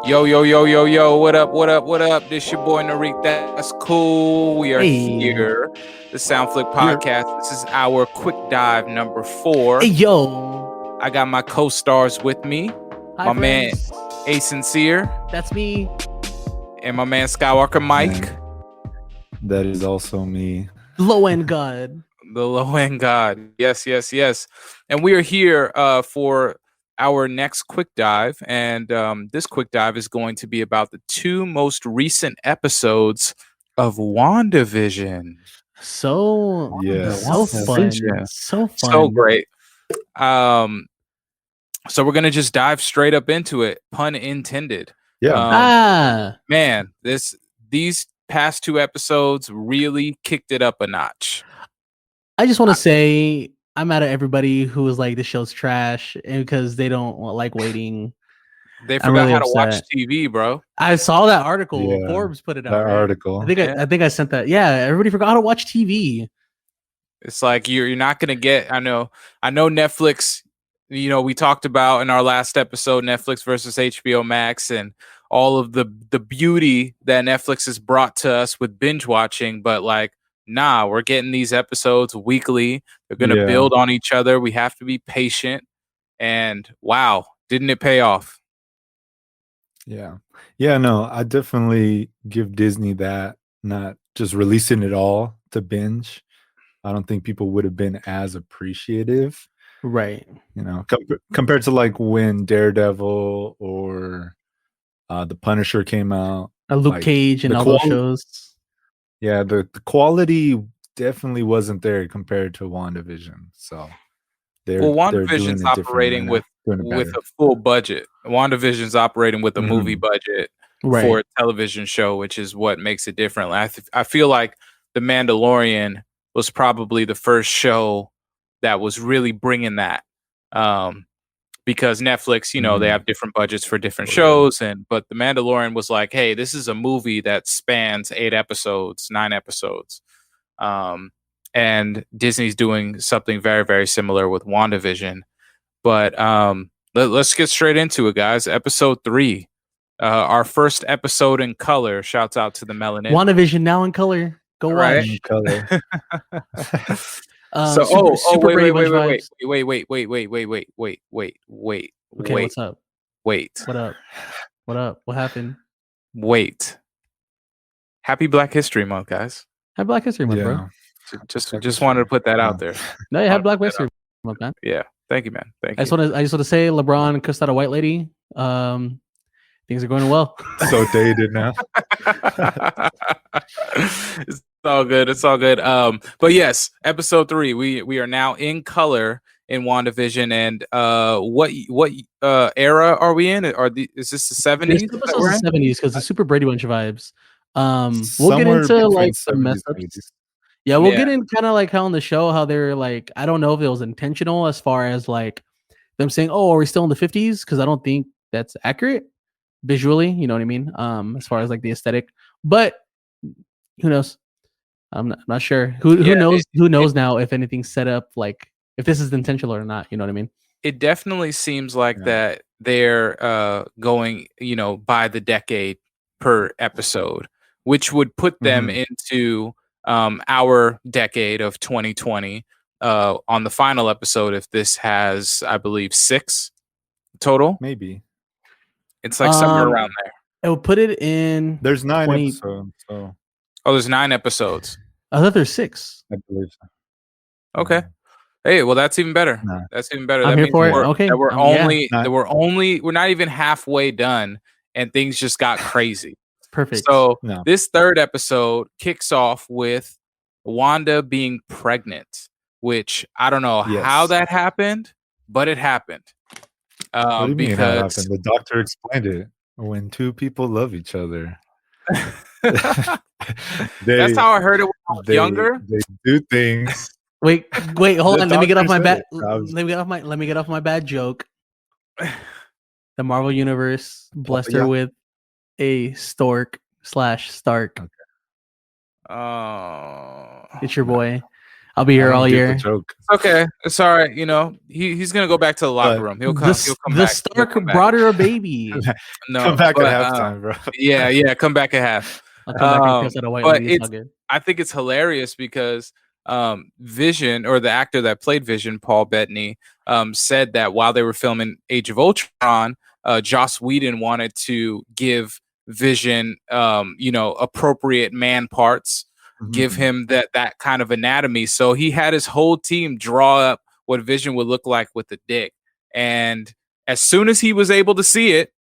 Yo, yo, yo, yo, yo, what up, what up, what up? This your boy Narik, that's cool. We are here, the Soundflick Podcast. This is our quick dive number 4. Hey, yo. I got my co-stars with me. Hi, my friends. man, A Sincere. That's me. And my man, Skywalker Mike. Man, that is also me. Low-end God. The low-end God. Yes, yes, yes. And we are here for our next quick dive, and this quick dive is going to be about the 2 most recent episodes of WandaVision. So fun. So fun. So great. So we're gonna just dive straight up into it, pun intended. Yeah. Man, these past 2 episodes really kicked it up a notch. I just want to say I'm mad at everybody who was like, this show's trash, and because they don't like waiting. They forgot how to watch TV, bro. I saw that article. Yeah, Forbes put it out. That article. I think I sent that. Yeah, everybody forgot how to watch TV. It's like you're not gonna get. I know Netflix. You know, we talked about in our last episode Netflix versus HBO Max and all of the beauty that Netflix has brought to us with binge watching, but like, nah, we're getting these episodes weekly. They're going to build on each other. We have to be patient. And wow, didn't it pay off? Yeah. Yeah, no, I definitely give Disney that, not just releasing it all to binge. I don't think people would have been as appreciative. Right. You know, compared to like when Daredevil or The Punisher came out. Luke Cage and all those shows. Yeah, the quality definitely wasn't there compared to WandaVision. So WandaVision's operating with a full budget. WandaVision's operating with a movie budget for a television show, which is what makes it different. I feel like The Mandalorian was probably the first show that was really bringing that. Because Netflix, you know, they have different budgets for different shows, but The Mandalorian was like, hey, this is a movie that spans 8 episodes, 9 episodes. And Disney's doing something very, very similar with WandaVision. But let's get straight into it, guys. Episode 3, our first episode in color. Shouts out to the Melanin. WandaVision now in color. Go watch. In color. Wait. Okay, what's up? Wait. What up? What happened? Wait. Happy Black History Month, guys. Happy Black History Month, bro. Just wanted to put that out there. No, you have Black History Month, man. Yeah. Thank you, man. Thank you. I just want to say LeBron kissed out a white lady. Things are going well. So dated now. It's all good. It's all good. But yes, episode 3. We are now in color in WandaVision, and what era are we in? Is this the 70s? This episode's the 70s because the Super Brady Bunch vibes. We'll get into like the mess ups. Yeah, we'll get in kind of like how on the show how they're like, I don't know if it was intentional as far as like them saying, oh, are we still in the 50s? Because I don't think that's accurate visually, you know what I mean? As far as like the aesthetic, but who knows? I'm not sure. Who knows? Who knows now if anything's set up, like if this is intentional or not? You know what I mean? It definitely seems like that they're going, you know, by the decade per episode, which would put them into our decade of 2020 on the final episode. If this has, I believe, 6 total, maybe it's like somewhere around there. I will put it in. There's 9 episodes. So. Oh, there's 9 episodes. I thought there's 6. I believe so. Okay. Hey, well, that's even better. No. That's even better. I'm here for it. Okay. We're not even halfway done, and things just got crazy. Perfect. So this 3rd episode kicks off with Wanda being pregnant, which I don't know how that happened, but it happened. What do you mean how it happened? The doctor explained it. When 2 people love each other. That's how I heard it when I was younger. They do things. Wait, hold on. Let me get off my bad. Let me get off my bad joke. The Marvel Universe blessed her with a stork/Stark. Oh, it's your boy. I'll be here all year. Joke. Okay, it's all right. You know, he's gonna go back to the locker room. He'll come The back. Stark brought her a baby. No, come back at halftime, bro. Yeah, come back at half. I'll come back and piss at a white lady. It's all good. I think it's hilarious because Vision, or the actor that played Vision, Paul Bettany, said that while they were filming Age of Ultron, Joss Whedon wanted to give Vision, appropriate man parts, give him that kind of anatomy. So he had his whole team draw up what Vision would look like with the dick. And as soon as he was able to see it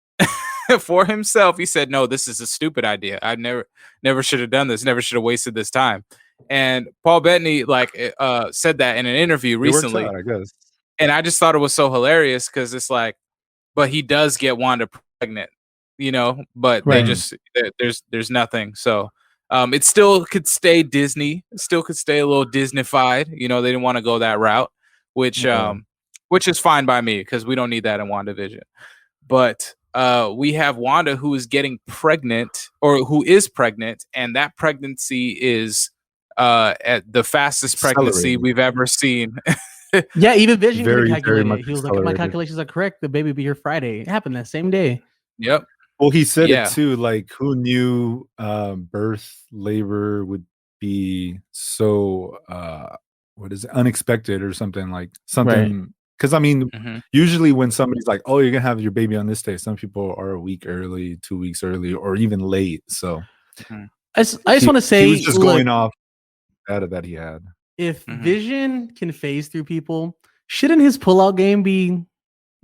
for himself, he said, "No, this is a stupid idea. I never should have done this. Never should have wasted this time." And Paul Bettany said that in an interview recently. Out, I guess. And I just thought it was so hilarious because it's like, but he does get Wanda pregnant, but they just there's nothing. So it still could stay Disney. It still could stay a little Disney-fied. They didn't want to go that route, which is fine by me because we don't need that in WandaVision. But we have Wanda who is getting pregnant, or who is pregnant, and that pregnancy is at the fastest pregnancy we've ever seen. Yeah, even Vision could calculate it. He was like, if my calculations are correct, the baby will be here Friday. It happened that same day. Yep. Well, he said it too, like, who knew birth labor would be so unexpected or something, because I mean, usually when somebody's like, oh, you're gonna have your baby on this day, some people are a week early, 2 weeks early, or even late. So I just want to say, he was just going off data that he had. If Vision can phase through people, shouldn't his pullout game be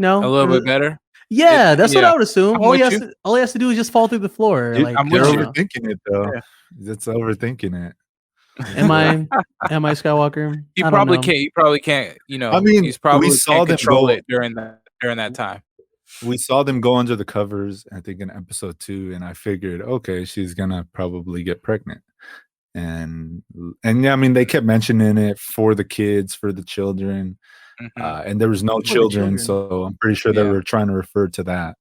a little bit better? Yeah, that's what I would assume. All he has to do is just fall through the floor. You're overthinking it though. Yeah. That's overthinking it. Am I Skywalker? He probably can't. He probably can't. I mean, he's probably can't control it during that time. We saw them go under the covers, I think, in episode 2, and I figured, okay, she's gonna probably get pregnant. And yeah, I mean, they kept mentioning it for the kids, for the children, and there was no children, so I'm pretty sure they were trying to refer to that.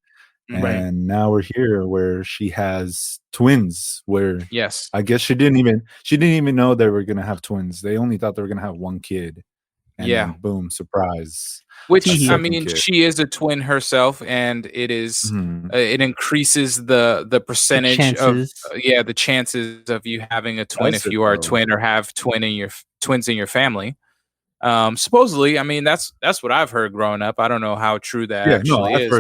And now we're here where she has twins. Where I guess she didn't even know they were gonna have twins. They only thought they were gonna have one kid. And then boom, surprise. Which I mean, she is a twin herself, and it is it increases the percentage of the chances of you having a twin if you are a twin or have twins in your family. Supposedly, I mean, that's what I've heard growing up. I don't know how true that actually is.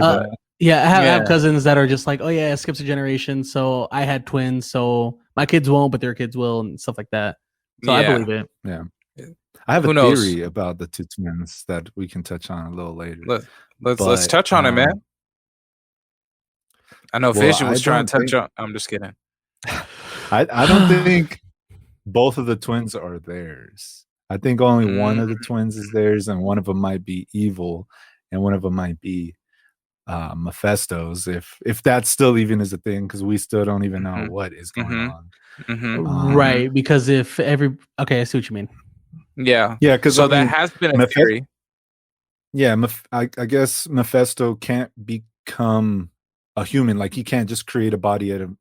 I have cousins that are just like, oh yeah, it skips a generation, so I had twins, so my kids won't, but their kids will, and stuff like that. So I believe it. Yeah. I have a theory about the two twins that we can touch on a little later. Let's touch on it, man. I know Vision was trying to touch on. I'm just kidding. I don't think both of the twins are theirs. I think only one of the twins is theirs, and one of them might be evil, and one of them might be Mephisto's. If that still even is a thing, because we still don't even know what is going on. Right? Because I see what you mean. Yeah. Because that has been a theory. Yeah, I guess Mephisto can't become a human. Like, he can't just create a body out of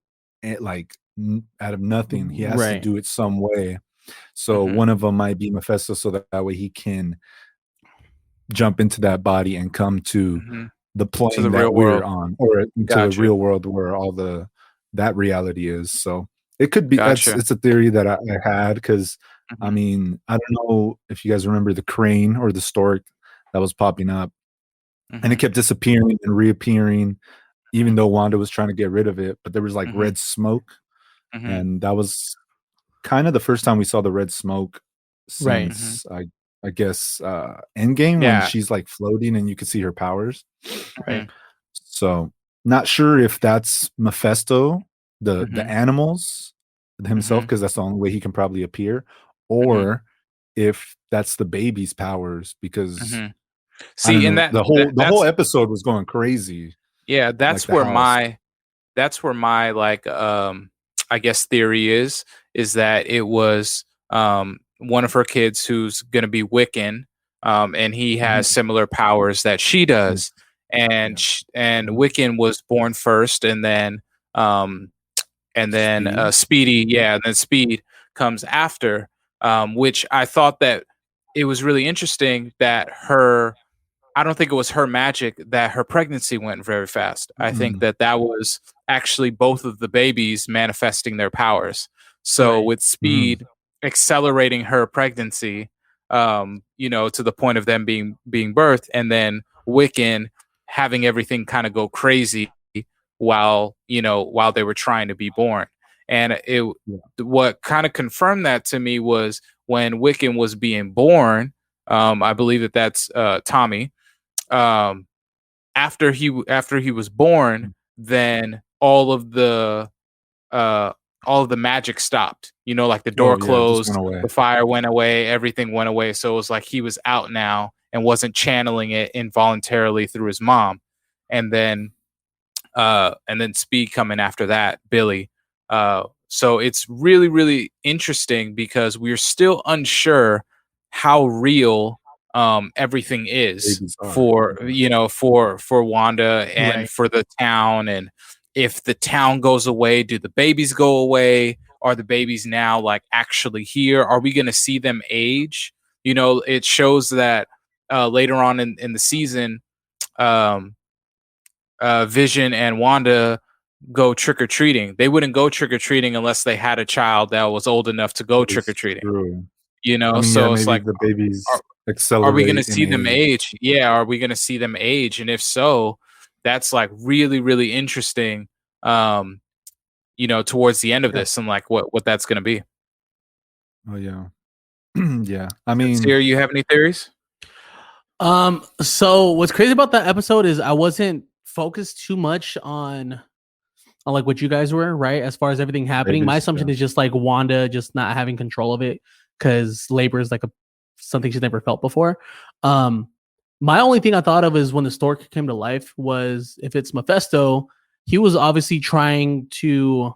nothing. He has to do it some way. So one of them might be Mephisto, so that way he can jump into that body and come to the plane that we're on, or into the real world where all that reality is. So it could be. It's a theory that I had, because I mean, I don't know if you guys remember the crane or the stork that was popping up, and it kept disappearing and reappearing, even though Wanda was trying to get rid of it. But there was like red smoke, and that was kind of the first time we saw the red smoke since I guess Endgame, when she's like floating and you can see her powers. So not sure if that's Mephisto, the animals himself, because that's the only way he can probably appear, or if that's the baby's powers, because see, and the whole episode was going crazy. Yeah, that's where my like I guess theory is that it was one of her kids who's going to be Wiccan, and he has similar powers that she does, and Wiccan was born first, and then Speedy, and then Speed comes after. which I thought that it was really interesting that I don't think it was her magic that her pregnancy went very fast. I think that was actually both of the babies manifesting their powers. So with Speed accelerating her pregnancy, to the point of them being birthed, and then Wiccan having everything kind of go crazy while they were trying to be born. And what kind of confirmed that to me was when Wiccan was being born. I believe that's Tommy. After he was born, then all of the magic stopped. Like the door closed, the fire went away, everything went away. So it was like he was out now and wasn't channeling it involuntarily through his mom. And then Speed coming after that, Billy. So it's really, really interesting because we're still unsure how real everything is for Wanda and for the town. And if the town goes away, do the babies go away? Are the babies now like actually here? Are we going to see them age? It shows that later on in the season, Vision and Wanda go trick-or-treating. They wouldn't go trick-or-treating unless they had a child that was old enough to go trick-or-treating. So it's like the babies accelerate. Are we going to see them age? Yeah, are we going to see them age? And if so, that's like really, really interesting. Towards the end of this, and like what that's going to be. Oh yeah, yeah. I mean, Sarah, you have any theories? So what's crazy about that episode is I wasn't focused too much on like what you guys were, right? As far as everything happening, my assumption is just like Wanda just not having control of it because labor is like something she's never felt before. My only thing I thought of is when the stork came to life was if it's Mephisto, he was obviously trying to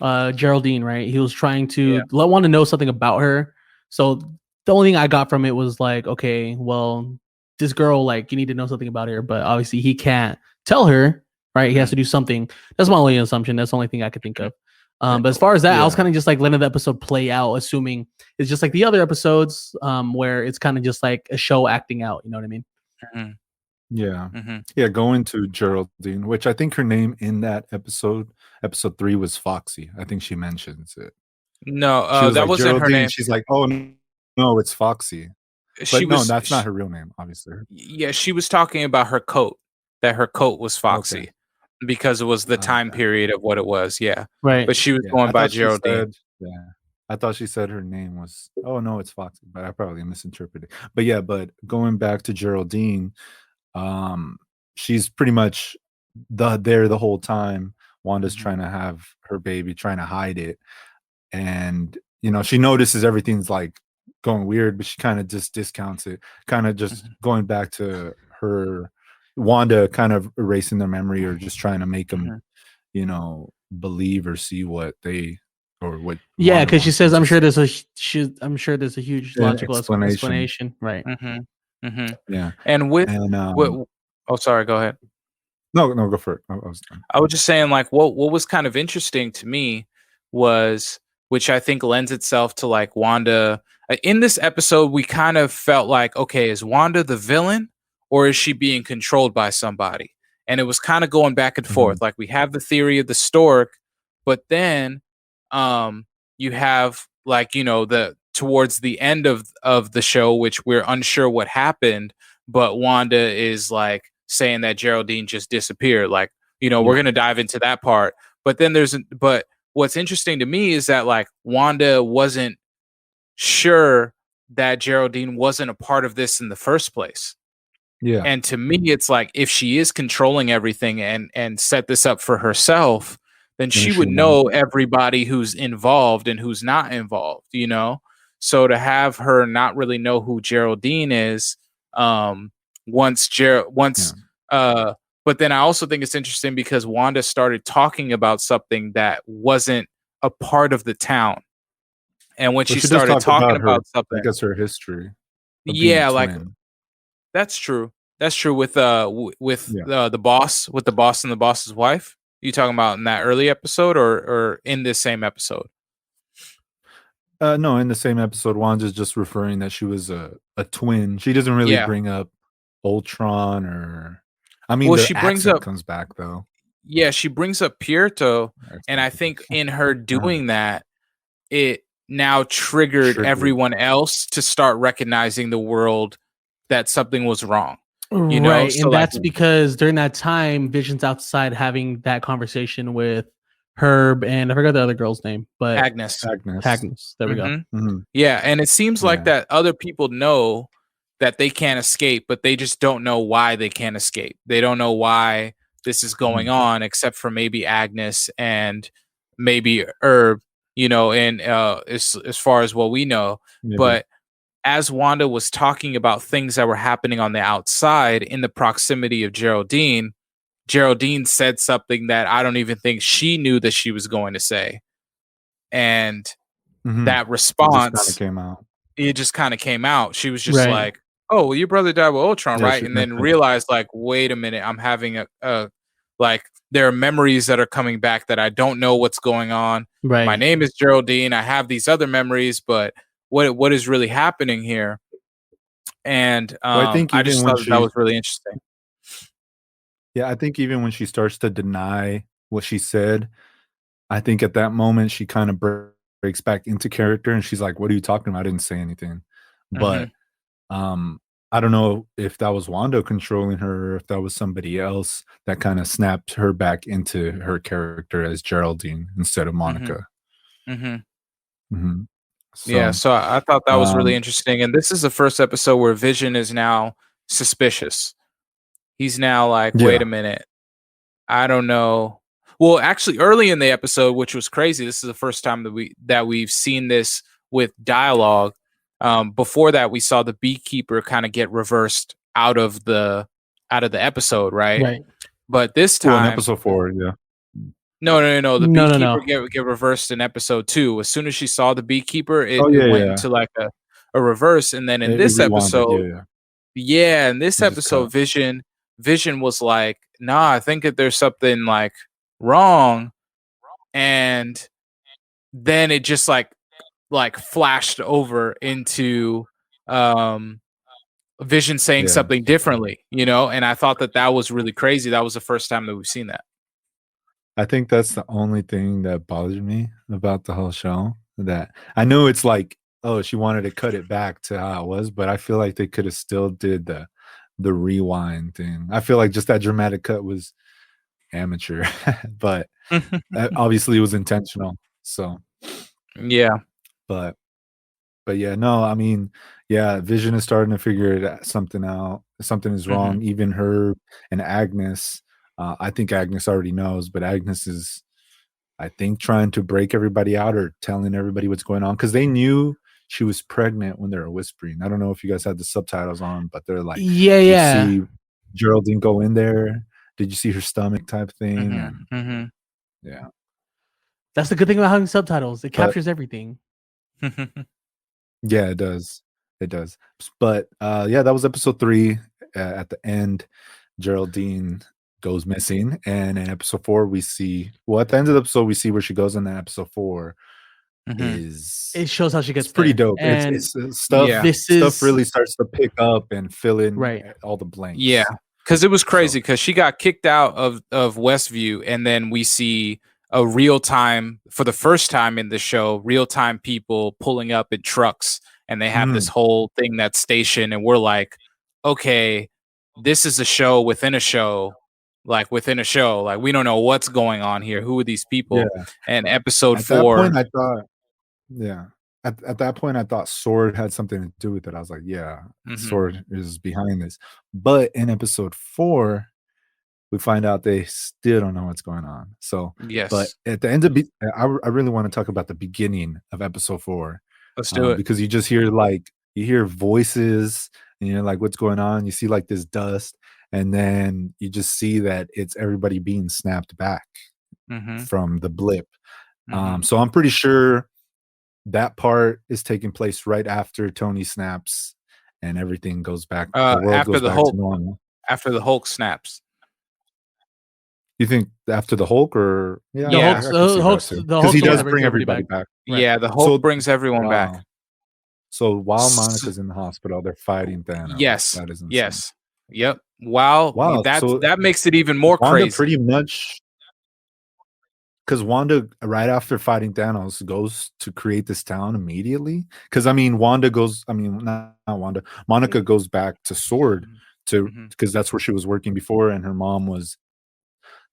Geraldine, right? He was trying to let Wanda know something about her. So the only thing I got from it was like, okay, well, this girl, like, you need to know something about her, but obviously he can't tell her, right? He has to do something. That's my only assumption. That's the only thing I could think of. But as far as that, I was kind of just like letting the episode play out, assuming it's just like the other episodes, where it's kind of just like a show acting out. You know what I mean? Mm-hmm. Yeah. Mm-hmm. Yeah. Going to Geraldine, which I think her name in that episode 3 was Foxy. I think she mentions it. No, that like, wasn't her name. She's like, oh no, it's Foxy. But that's not her real name, obviously. Yeah, she was talking about her coat, that her coat was Foxy because it was the time period of what it was. Yeah. Right. But she was going by Geraldine. I thought she said her name was, oh no, it's Foxy, but I probably misinterpreted. But going back to Geraldine, she's pretty much there the whole time. Wanda's trying to have her baby, trying to hide it. And, she notices everything's like going weird, but she kind of just discounts it, kind of just going back to her Wanda kind of erasing their memory or just trying to make them, believe or see what they or what. Yeah, because she says, I'm sure there's a huge logical explanation. Right. Yeah. And oh, sorry, go ahead. No, go for it. I was just saying, like, what was kind of interesting to me was, which I think lends itself to like Wanda. In this episode, we kind of felt like, okay, is Wanda the villain or is she being controlled by somebody? And it was kind of going back and forth. Like, we have the theory of the stork, but then you have like, towards the end of the show, which we're unsure what happened, but Wanda is like saying that Geraldine just disappeared. Like, we're going to dive into that part. But then but what's interesting to me is that like Wanda wasn't sure that Geraldine wasn't a part of this in the first place. Yeah. And to me, it's like, if she is controlling everything and set this up for herself, then she would know everybody who's involved and who's not involved, So to have her not really know who Geraldine is, but then I also think it's interesting because Wanda started talking about something that wasn't a part of the town. And when she started talking about something, I guess her history. Yeah, like that's true. That's true with the boss, with the boss and the boss's wife. You talking about in that early episode or in this same episode? No, in the same episode, Wanda's just referring that she was a twin. She doesn't really bring up Ultron or. I mean, the accent comes back though. Yeah, she brings up Pierto, and I think in her doing that, it now triggered everyone else to start recognizing the world that something was wrong. You know? Right, and that's because during that time, Vision's outside having that conversation with Herb and I forgot the other girl's name, but Agnes. There we go. Mm-hmm. Yeah, and it seems like that other people know that they can't escape, but they just don't know why they can't escape. They don't know why this is going on, except for maybe Agnes and maybe Herb, you know, and as far as what we know. Maybe. But as Wanda was talking about things that were happening on the outside in the proximity of Geraldine said something that I don't even think she knew that she was going to say. And that response it just kind of came out. She was just like, "Oh, well, your brother died with Ultron, right?" And then realized, like, wait a minute, I'm having a like there are memories that are coming back that I don't know what's going on. Right. My name is Geraldine. I have these other memories, but what is really happening here? And I just thought that was really interesting. Yeah, I think even when she starts to deny what she said, I think at that moment she kind of breaks back into character and she's like, "What are you talking about? I didn't say anything." But I don't know if that was Wanda controlling her or if that was somebody else that kind of snapped her back into her character as Geraldine instead of Monica. So, yeah, so I thought that was really interesting. And this is the first episode where Vision is now suspicious. He's now like, wait a minute. I don't know. Well, actually, early in the episode, which was crazy, this is the first time that we've seen this with dialogue. Before that, we saw the beekeeper kind of get reversed out of the episode, right? Right. But this time, in episode 4, yeah. No. The beekeeper get reversed in episode 2. As soon as she saw the beekeeper, it went into like a reverse, and then in this episode, in this episode, Vision was like, "Nah, I think that there's something like wrong," and then it just like flashed over into Vision saying something differently, you know. And I thought that was really crazy. That was the first time that we've seen that. I think that's the only thing that bothered me about the whole show. That I know it's like, oh, she wanted to cut it back to how it was, but I feel like they could have still did the rewind thing. I feel like just that dramatic cut was amateur, but that obviously was intentional. So yeah, but yeah, no, I mean, yeah, Vision is starting to figure something out. Something is wrong. Even her and Agnes. I think Agnes already knows, but Agnes is, I think, trying to break everybody out or telling everybody what's going on because they knew she was pregnant when they were whispering. I don't know if you guys had the subtitles on, but they're like, "Yeah. You see Geraldine go in there? Did you see her stomach type thing?" And yeah, that's the good thing about having subtitles. It captures everything. Yeah, it does. It does. But yeah, that was episode 3. At the end, Geraldine goes missing, and in episode 4 we see, well, at the end of the episode we see where she goes, in the episode 4 is, it shows how she gets pretty there. dope. And it's stuff stuff really starts to pick up and fill in all the blanks. Yeah, because it was crazy because she got kicked out of Westview, and then we see a real time, for the first time in the show, real time people pulling up in trucks, and they have this whole thing that's stationed, and we're like, okay, this is a show within a show, like within a show. Like, we don't know what's going on here. Who are these people? Yeah. And episode at 4, that point, I thought, at that point I thought Sword had something to do with it. I was like, yeah, Sword is behind this. But in episode 4, we find out they still don't know what's going on. So, but at the end of I really want to talk about the beginning of episode 4. Let's do it. Because you just hear you hear voices and you're like, what's going on? You see like this dust, and then you just see that it's everybody being snapped back from the blip. So I'm pretty sure that part is taking place right after Tony snaps and everything goes back. The world goes back to normal. After the Hulk snaps. You think after the Hulk, or yeah, the Hulk, because he does bring everybody back. Right. Yeah, the Hulk brings everyone back. So while Monica's in the hospital, they're fighting Thanos. Yes, that is insane. Yes, yep. Wow, that makes it even more Wanda crazy. Pretty much, because Wanda, right after fighting Thanos, goes to create this town immediately. Because Monica goes back to Sword because that's where she was working before, and her mom was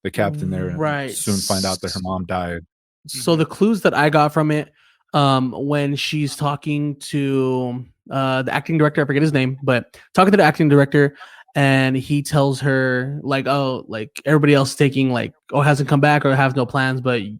the captain there, and right. soon find out that her mom died. So the clues that I got from it, when she's talking to the acting director, I forget his name, but talking to the acting director, and he tells her like, oh, like everybody else taking like, oh, hasn't come back or has no plans, but a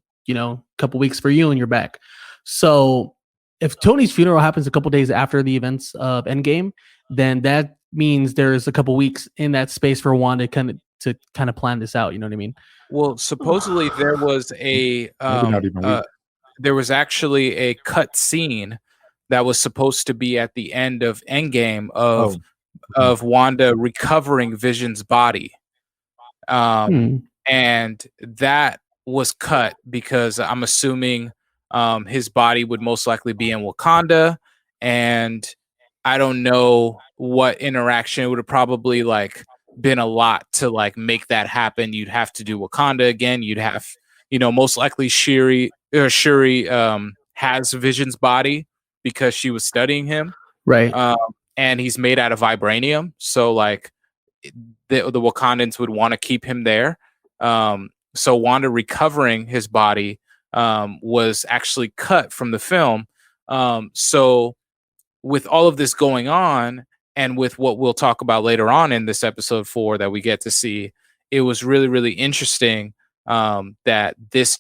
couple weeks for you and you're back. So if Tony's funeral happens a couple days after the events of Endgame, then that means there's a couple weeks in that space for Wanda to kind of plan this out. You know what I mean? Well, supposedly there was there was actually a cut scene that was supposed to be at the end of Endgame of Wanda recovering Vision's body. And that was cut because I'm assuming his body would most likely be in Wakanda, and I don't know what interaction. It would have probably like been a lot to like make that happen. You'd have to do Wakanda again. You'd have, most likely Shuri has Vision's body because she was studying him, right? And he's made out of vibranium, so like the Wakandans would want to keep him there. So Wanda recovering his body was actually cut from the film. So with all of this going on, and with what we'll talk about later on in this episode 4 that we get to see, it was really, really interesting that this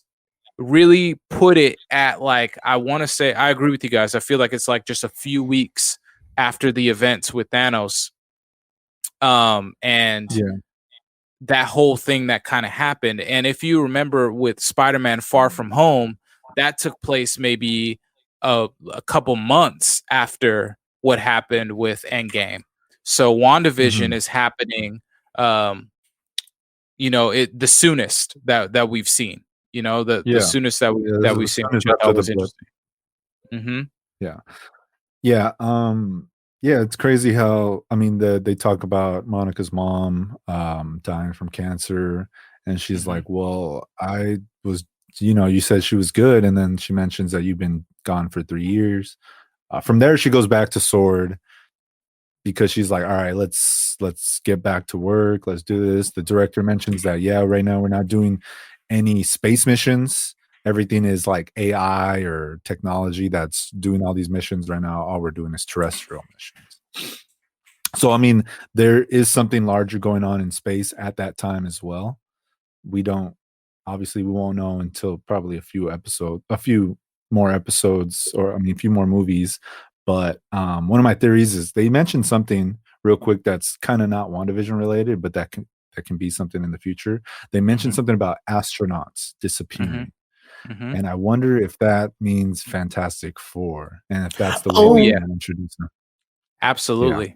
really put it at like, I want to say, I agree with you guys. I feel like it's like just a few weeks after the events with Thanos. That whole thing that kind of happened. And if you remember with Spider-Man Far From Home, that took place maybe a couple months after what happened with Endgame. So WandaVision is happening, the soonest that we've seen, the soonest that we've seen, which I thought was interesting. Yeah, it's crazy how they talk about Monica's mom dying from cancer, and she's like, well, I was, you said she was good, and then she mentions that you've been gone for 3 years. From there, she goes back to Sword because she's like, all right, let's get back to work, let's do this. The director mentions that, right now we're not doing any space missions. Everything is like AI or technology that's doing all these missions right now. All we're doing is terrestrial missions. So, there is something larger going on in space at that time as well. We won't know until probably a few more episodes, or a few more movies. But one of my theories is they mentioned something real quick that's kind of not WandaVision related, but that can be something in the future. They mentioned something about astronauts disappearing. And I wonder if that means Fantastic Four, and if that's the way they introduce them. Absolutely.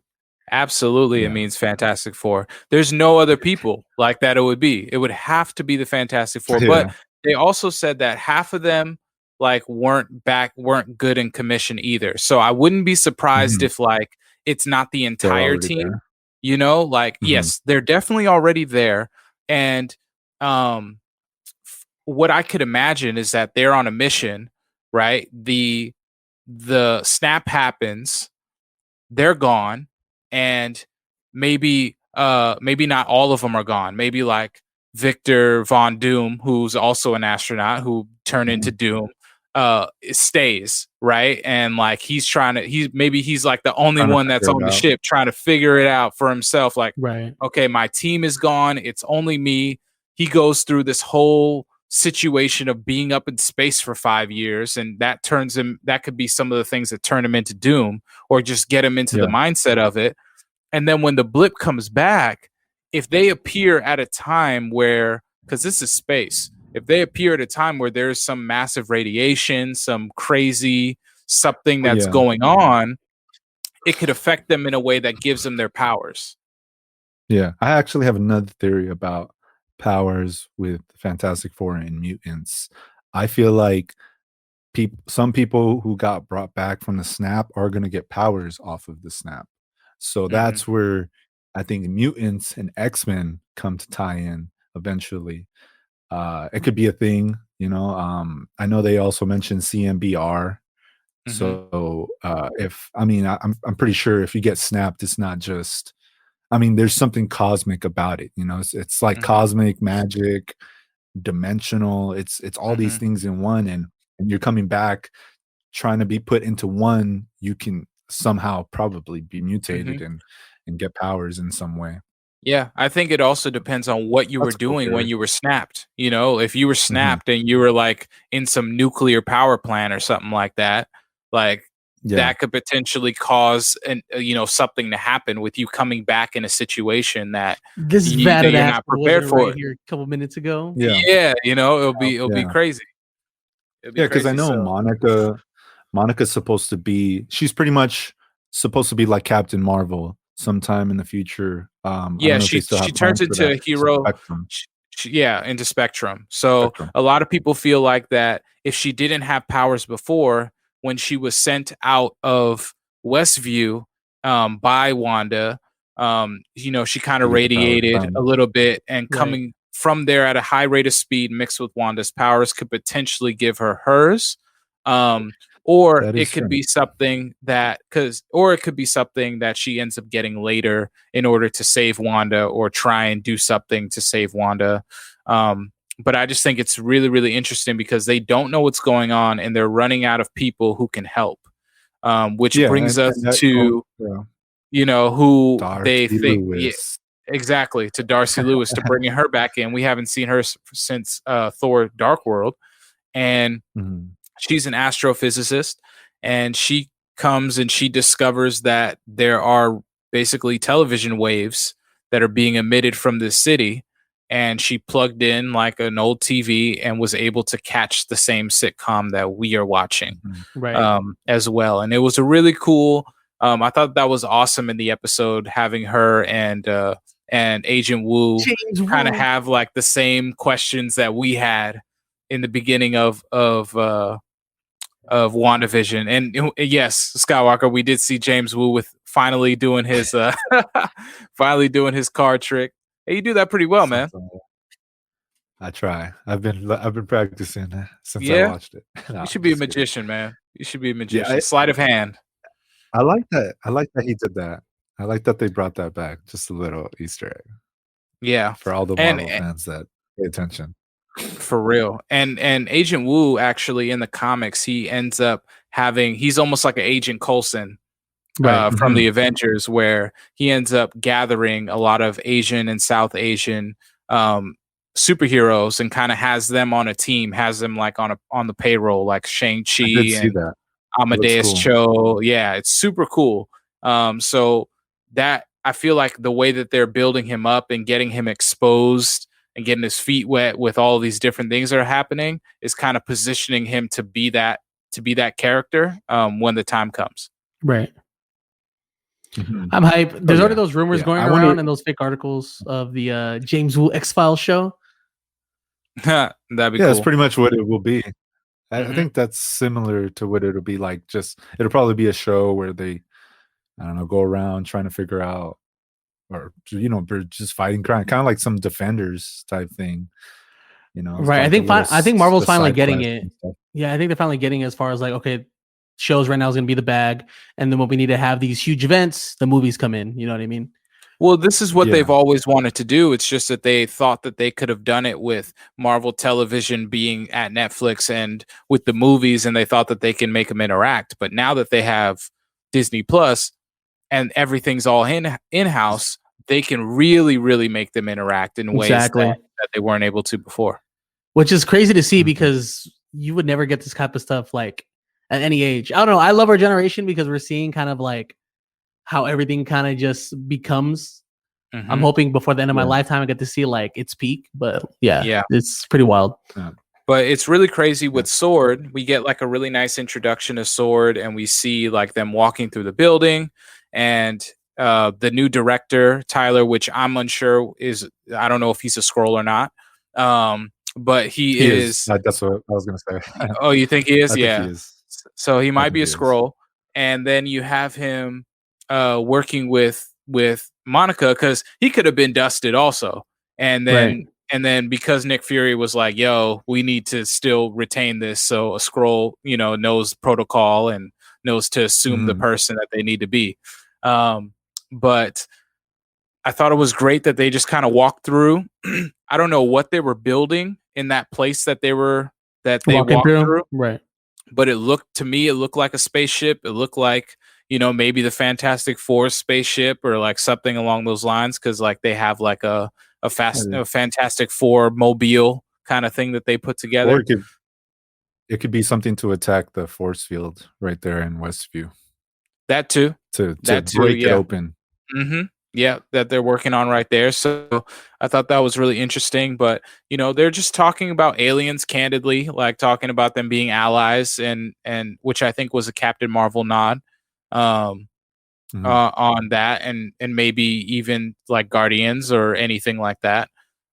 Absolutely. It means Fantastic Four. There's no other people like that it would be. It would have to be the Fantastic Four. But they also said that half of them like weren't good in commission either. So I wouldn't be surprised if like it's not the entire team. There. Yes, they're definitely already there. And what I could imagine is that they're on a mission, right? The snap happens, they're gone, and maybe not all of them are gone. Maybe like Victor Von Doom, who's also an astronaut who turned into Doom, stays, right? And like he's like the only one that's on the ship trying to figure it out for himself. Like, okay, my team is gone, it's only me. He goes through this whole situation of being up in space for 5 years, and that could be some of the things that turn him into Doom, or just get him into the mindset of it. And then when the blip comes back, if they appear at a time where, because this is space, if they appear at a time where there's some massive radiation, some crazy something that's going on, it could affect them in a way that gives them their powers. I actually have another theory about powers with Fantastic Four and mutants, I feel like some people who got brought back from the snap are going to get powers off of the snap. So that's where I think mutants and X-Men come to tie in eventually. It could be a thing, I know they also mentioned CMBR. So I'm pretty sure if you get snapped, it's not just, there's something cosmic about it. It's like cosmic, magic, dimensional. It's all these things in one, and you're coming back trying to be put into one. You can somehow probably be mutated and get powers in some way. Yeah, I think it also depends on what you were doing when you were snapped. If you were snapped and you were like in some nuclear power plant or something like that, like that could potentially cause something to happen with you coming back in a situation that you're not prepared for. Right here a couple minutes ago. Yeah, it'll be crazy. Because I know Monica's supposed to be. She's pretty much supposed to be like Captain Marvel sometime in the future. She turns into a hero. Into Spectrum. So a lot of people feel like that if she didn't have powers before, when she was sent out of Westview by Wanda, she kind of radiated a little bit, and coming from there at a high rate of speed mixed with Wanda's powers could potentially give her hers. Or it could be something that she ends up getting later in order to save Wanda or try and do something to save Wanda. But I just think it's really, really interesting because they don't know what's going on and they're running out of people who can help. Which brings us to, who Darcy they think. Lewis. Exactly, to Darcy Lewis, to bringing her back in. We haven't seen her since Thor Dark World. And she's an astrophysicist, and she comes and she discovers that there are basically television waves that are being emitted from this city. And she plugged in like an old TV and was able to catch the same sitcom that we are watching as well. And it was a really cool. I thought that was awesome in the episode, having her and Agent Wu kind of have like the same questions that we had in the beginning of WandaVision. And yes, Skywalker, we did see James Wu with finally doing his card trick. Hey, you do that pretty well, man. I try. I've been practicing since I watched it. No, you should be a magician, man. You should be a magician. Sleight of hand. I like that. I like that he did that. I like that they brought that back. Just a little Easter egg. Yeah. For all the Marvel fans that pay attention. For real. And Agent Wu, actually, in the comics, he ends up he's almost like an Agent Coulson from the Avengers, where he ends up gathering a lot of Asian and South Asian superheroes and kind of has them on a team, has them like on the payroll, like Shang-Chi and Amadeus Cho. Yeah, it's super cool. So that, I feel like the way that they're building him up and getting him exposed and getting his feet wet with all these different things that are happening is kind of positioning him to be that character when the time comes. Right. I'm hyped. There's already those rumors going around and those fake articles of the James Wu X-Files show. That'd be cool. That's pretty much what it will be. I think that's similar to what it'll be like. Just it'll probably be a show where they, I don't know, go around trying to figure out, or just fighting crime, kind of like some Defenders type thing. Right. I think Marvel's finally getting it. Yeah, I think they're finally getting it as far as like, okay, shows right now is going to be the bag, and then when we need to have these huge events, the movies come in. You know what I mean? Well, this is what they've always wanted to do. It's just that they thought that they could have done it with Marvel Television being at Netflix and with the movies, and they thought that they can make them interact. But now that they have Disney Plus and everything's all in-house, they can really, really make them interact in ways that they weren't able to before. Which is crazy to see because you would never get this type of stuff like at any age. I don't know. I love our generation because we're seeing kind of like how everything kind of just becomes. I'm hoping before the end of my lifetime I get to see like its peak, but it's pretty wild. But it's really crazy with Sword. We get like a really nice introduction to Sword, and we see like them walking through the building, and the new director Tyler, which I'm unsure I don't know if he's a Skrull or not. But he is. That's what I was gonna say. Oh, you think he is? I Yeah. think he is. So he might be a Skrull, and then you have him working with Monica, because he could have been dusted also, and then because Nick Fury was like, "Yo, we need to still retain this," so a Skrull, knows protocol and knows to assume the person that they need to be. But I thought it was great that they just kind of walked through. I don't know what they were building in that place that they walked through. Right. But it looked like a spaceship. It looked like, maybe the Fantastic Four spaceship or like something along those lines. Cause like they have like a Fantastic Four mobile kind of thing that they put together. Or it could be something to attack the force field right there in Westview. That too. To break it open. Mm-hmm. Yeah, that they're working on right there. So I thought that was really interesting. But they're just talking about aliens candidly, like talking about them being allies, and which I think was a Captain Marvel nod on that, and maybe even like Guardians or anything like that.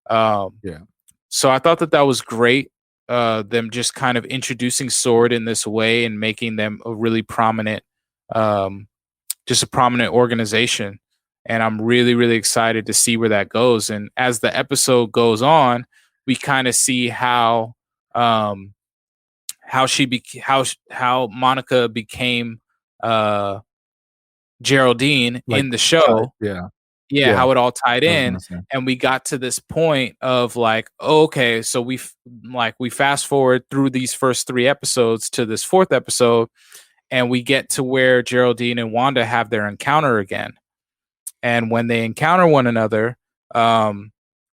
So I thought that was great. Them just kind of introducing Sword in this way and making them a really prominent, just a prominent organization. And I'm really, really excited to see where that goes. And as the episode goes on, we kind of see how Monica became Geraldine in the show. How it all tied in. And we got to this point of like, okay, so we fast forward through these first 3 episodes to this 4th episode, and we get to where Geraldine and Wanda have their encounter again. And when they encounter one another,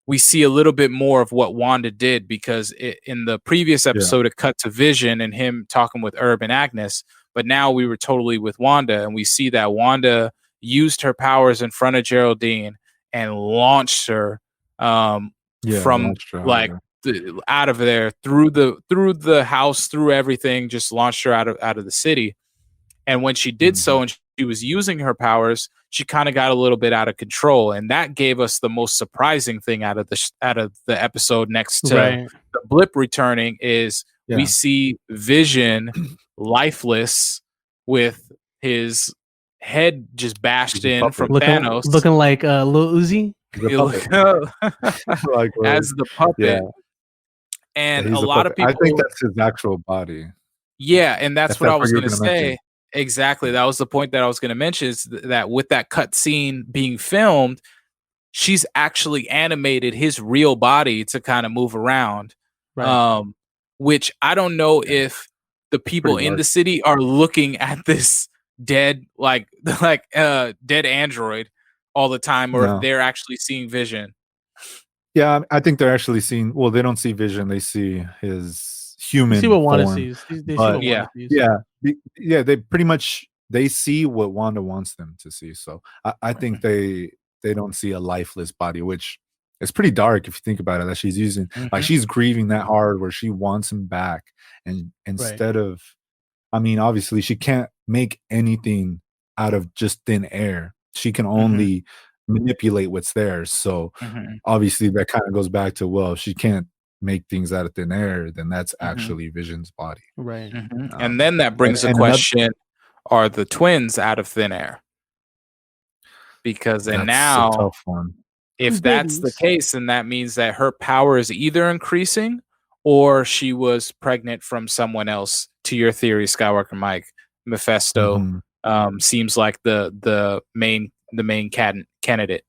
we see a little bit more of what Wanda did, because in the previous episode, it cut to Vision and him talking with Herb and Agnes. But now we were totally with Wanda, and we see that Wanda used her powers in front of Geraldine and launched her out of there, through the house, through everything, just launched her out of the city. And when she did so, and she was using her powers, she kind of got a little bit out of control, and that gave us the most surprising thing out of the episode. Next to the Blip returning, is we see Vision lifeless with his head just bashed in from Thanos, looking like Lil Uzi, as the puppet. And a lot of people, I think that's his actual body. Yeah, and that's what I was going to say. Exactly. That was the point that I was going to mention, is that with that cut scene being filmed, she's actually animated his real body to kind of move around. Which I don't know if the people in the city are looking at this dead dead android all the time, or if they're actually seeing Vision. Yeah, I think they're actually seeing, well, they don't see Vision, they see his human see what Wanda form. sees. They see what Wanda sees. They pretty much, they see what Wanda wants them to see. So I think they don't see a lifeless body, which is pretty dark if you think about it, that she's using, like, she's grieving that hard where she wants him back. And instead of, I mean, obviously she can't make anything out of just thin air. She can only manipulate what's there. So obviously that kind of goes back to, well, if she can't make things out of thin air, then that's actually Vision's body. And then that brings the question, are the twins out of thin air? Because then now, a tough one. If that's the case, then that means that her power is either increasing or she was pregnant from someone else. To your theory, Skywalker Mike, Mephisto seems like the main candidate.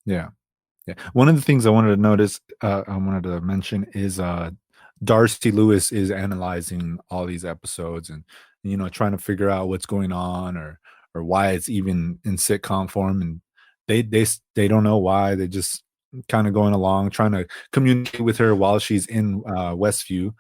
Yeah. One of the things I wanted to mention is Darcy Lewis is analyzing all these episodes and trying to figure out what's going on or why it's even in sitcom form, and they don't know why. They just kind of going along, trying to communicate with her while she's in Westview.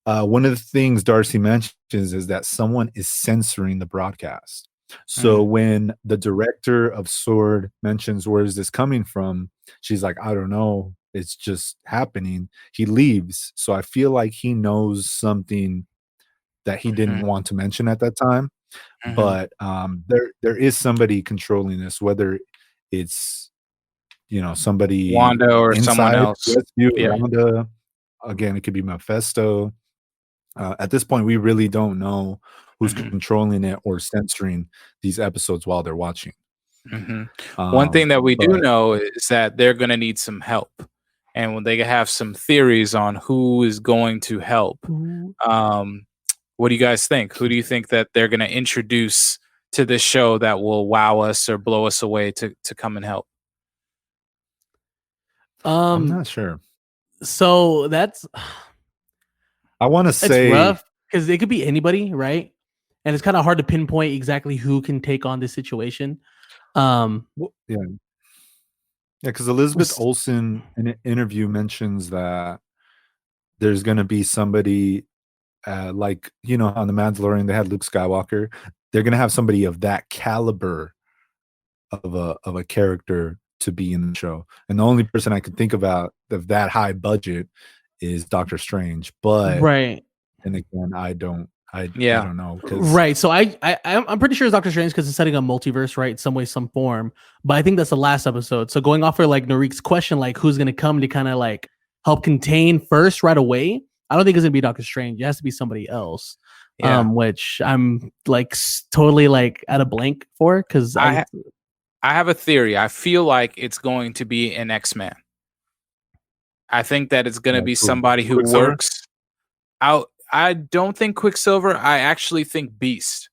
One of the things Darcy mentions is that someone is censoring the broadcast. So when the director of Sword mentions, where is this coming from? She's like, I don't know. It's just happening. He leaves. So I feel like he knows something that he didn't want to mention at that time. But there is somebody controlling this, whether it's somebody Wanda or someone else. Westview, Wanda. Again, it could be Mephisto. At this point, we really don't know who's controlling it or censoring these episodes while they're watching. One thing that we do know is that they're going to need some help, and when they have some theories on who is going to help. What do you guys think? Who do you think that they're going to introduce to this show that will wow us or blow us away to come and help? I'm not sure. So that's I want to say it's rough because it could be anybody, right? And it's kind of hard to pinpoint exactly who can take on this situation. Because Elizabeth Olsen in an interview mentions that there's going to be somebody like on The Mandalorian they had Luke Skywalker. They're going to have somebody of that caliber of a character to be in the show, and the only person I can think about of that high budget is Doctor Strange. But right, and again, I don't know. Right, so I'm pretty sure it's Doctor Strange because it's setting a multiverse, right, some way, some form. But I think that's the last episode. So going off for like Narik's question, like who's gonna come to kind of like help contain first right away? I don't think it's gonna be Doctor Strange. It has to be somebody else. Which I'm like totally like at a blank for because I have a theory. I feel like it's going to be an X-Man. I think that it's going to be somebody who works out. I don't think Quicksilver. I actually think Beast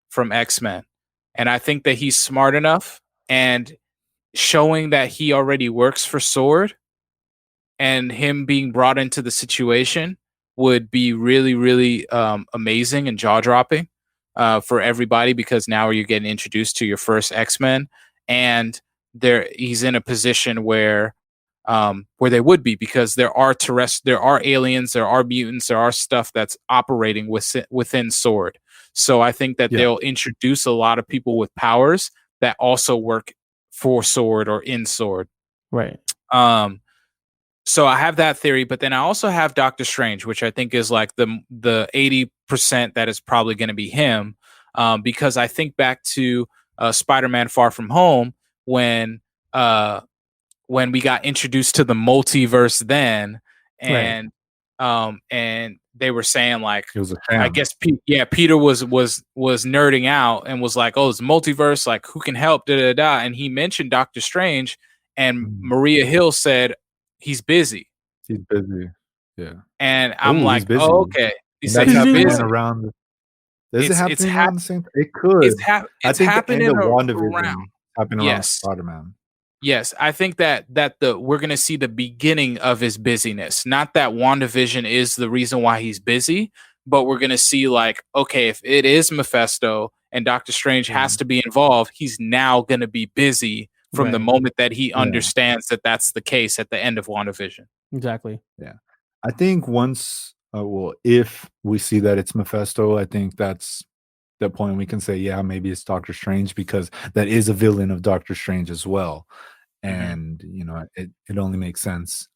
from X-Men. And I think that he's smart enough and showing that he already works for Sword and him being brought into the situation would be really, really amazing and jaw-dropping for everybody, because now you're getting introduced to your first X-Men, and he's in a position where they would be, because there are aliens, there are mutants, there are stuff that's operating within Sword. So I think that they'll introduce a lot of people with powers that also work for Sword or in Sword. Right. So I have that theory, but then I also have Doctor Strange, which I think is like the 80% that is probably going to be him, because I think back to Spider-Man: Far From Home when we got introduced to the multiverse then, and they were saying like, I guess Peter was nerding out and was like, oh, it's multiverse, like who can help, da da da, and he mentioned Doctor Strange, and Maria Hill said he's busy. He's busy. Yeah. And I'm like, oh, okay. He said he's busy. Around. Is it happening around the same time? It could. I think happening the end of WandaVision happening around Spider-Man. Yes, I think that we're going to see the beginning of his busyness. Not that WandaVision is the reason why he's busy, but we're going to see like, okay, if it is Mephisto and Doctor Strange has to be involved, he's now going to be busy from the moment that he understands that that's the case at the end of WandaVision. Exactly. Yeah. I think once, if we see that it's Mephisto, I think that's the point we can say, yeah, maybe it's Doctor Strange, because that is a villain of Doctor Strange as well. And, it only makes sense.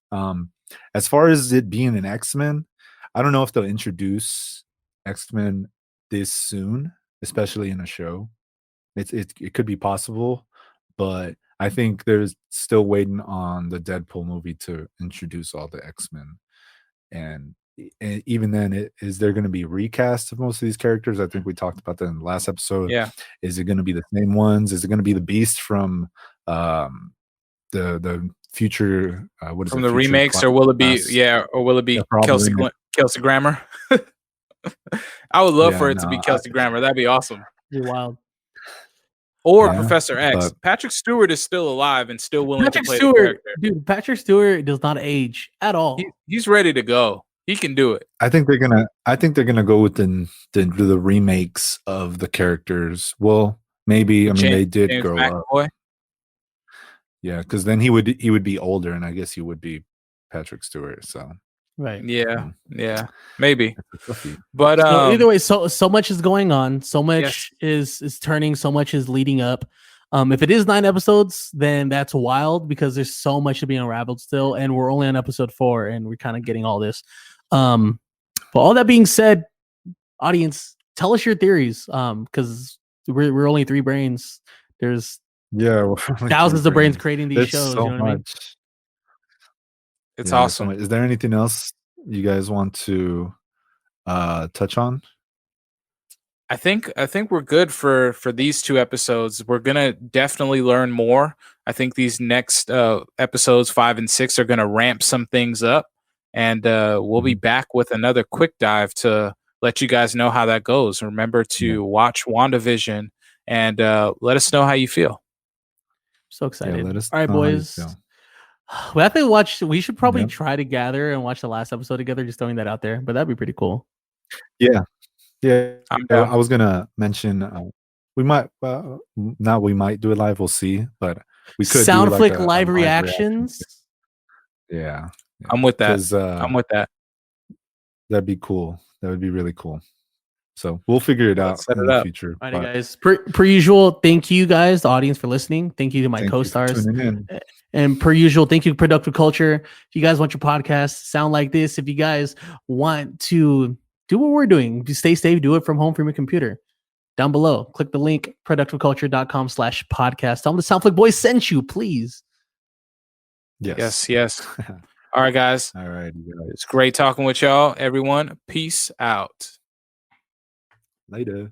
As far as it being an X-Men, I don't know if they'll introduce X-Men this soon, especially in a show. It could be possible, but I think there's still waiting on the Deadpool movie to introduce all the X-Men. And even then, is there going to be recast of most of these characters? I think we talked about that in the last episode. Yeah. Is it going to be the same ones? Is it going to be the Beast from the future? What is from it, the remakes, or will it be Kelsey Grammer? I would love for it to be Kelsey Grammer. That'd be awesome. You're wild. Or Professor X. Patrick Stewart is still alive and still willing to play the character. Dude, Patrick Stewart does not age at all. He's ready to go. He can do it. I think they're gonna go with the remakes of the characters. Well, maybe they did James grow McAvoy. Up. Yeah, because then he would be older, and I guess he would be Patrick Stewart. So right. Yeah, maybe. But either way, so much is going on. So much is turning. So much is leading up. If it is 9 episodes, then that's wild, because there's so much to be unraveled still, and we're only on episode 4, and we're kind of getting all this. But all that being said, audience, tell us your theories. Because we're only 3 brains. There's thousands of brains creating these shows. So you know what I mean? It's awesome. Is there anything else you guys want to touch on? I think we're good for these 2 episodes. We're gonna definitely learn more. I think these next episodes 5 and 6 are gonna ramp some things up, and we'll be back with another quick dive to let you guys know how that goes. Remember to watch WandaVision and let us know how you feel. So excited! Yeah, let us All right, know boys. We have to watch. We should probably try to gather and watch the last episode together. Just throwing that out there, but that'd be pretty cool. Yeah. I was gonna mention we might not. We might do it live. We'll see, but we could Soundflick do live reactions. Yeah, I'm with that. I'm with that. That'd be cool. That would be really cool. So we'll figure it out in the future. All right, guys. Per usual, thank you guys, the audience, for listening. Thank you to my co-stars. And per usual, thank you, Productive Culture. If you guys want your podcast sound like this, if you guys want to do what we're doing, stay safe, do it from home from your computer. Down below, click the link, productiveculture.com/podcast. Tell them the Soundflick Boys sent you, please. Yes. All right, guys. All right. It's great talking with y'all. Everyone, peace out. Later.